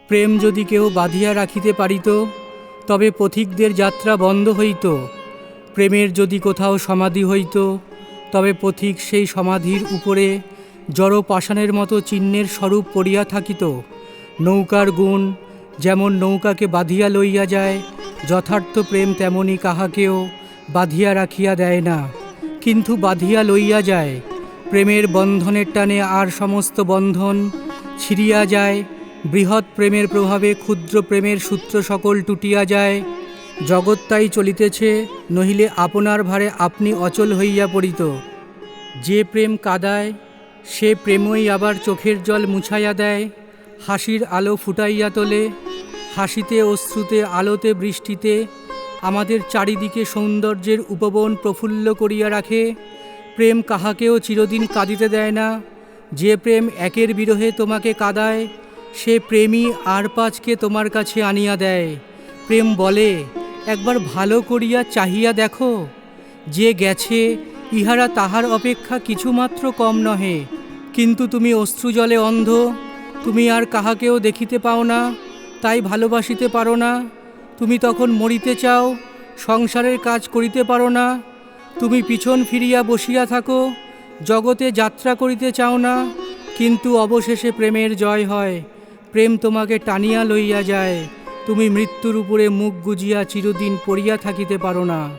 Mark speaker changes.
Speaker 1: প্রেম যদি কেউ বাঁধিয়া রাখিতে পারিত, তবে পথিকদের যাত্রা বন্ধ হইত। প্রেমের যদি কোথাও সমাধি হইত, তবে পথিক সেই সমাধির উপরে জড় পাষাণের মতো চিহ্নের স্বরূপ পড়িয়া থাকিত। নৌকার গুণ যেমন নৌকাকে বাঁধিয়া লইয়া যায়, যথার্থ প্রেম তেমনি কাহাকেও বাঁধিয়া রাখিয়া দেয় না, কিন্তু বাঁধিয়া লইয়া যায়। প্রেমের বন্ধনের টানে আর সমস্ত বন্ধন ছিঁড়িয়া যায়। বৃহৎ প্রেমের প্রভাবে ক্ষুদ্র প্রেমের সূত্র সকল টুটিয়া যায়। জগৎ তাই চলিতেছে, নহিলে আপনার ভারে আপনি অচল হইয়া পড়িত। যে প্রেম কাঁদায়, সে প্রেমই আবার চোখের জল মুছাইয়া দেয়, হাসির আলো ফুটাইয়া তোলে। হাসিতে, অশ্রুতে, আলোতে, বৃষ্টিতে আমাদের চারিদিকে সৌন্দর্যের উপবন প্রফুল্ল করিয়া রাখে। প্রেম কাহাকেও চিরদিন কাঁদিতে দেয় না। যে প্রেম একের বিরহে তোমাকে কাঁদায়, সে প্রেমই আর পাঁচকে তোমার কাছে আনিয়া দেয়। প্রেম বলে, একবার ভালো করিয়া চাহিয়া দেখো, যে গেছে ইহারা তাহার অপেক্ষা কিছুমাত্র কম নহে। কিন্তু তুমি অশ্রুজলে অন্ধ, তুমি আর কাহাকেও দেখিতে পাও না, তাই ভালোবাসিতে পারো না। তুমি তখন মরিতে চাও, সংসারের কাজ করিতে পারো না। তুমি পিছন ফিরিয়া বসিয়া থাকো, জগতে যাত্রা করিতে চাও না। কিন্তু অবশেষে প্রেমের জয় হয়। প্রেম তোমাকে টানিয়া লইয়া যায়। তুমি মৃত্যুর উপরে মুখ গুজিয়া চিরদিন পড়িয়া থাকিতে পারো না।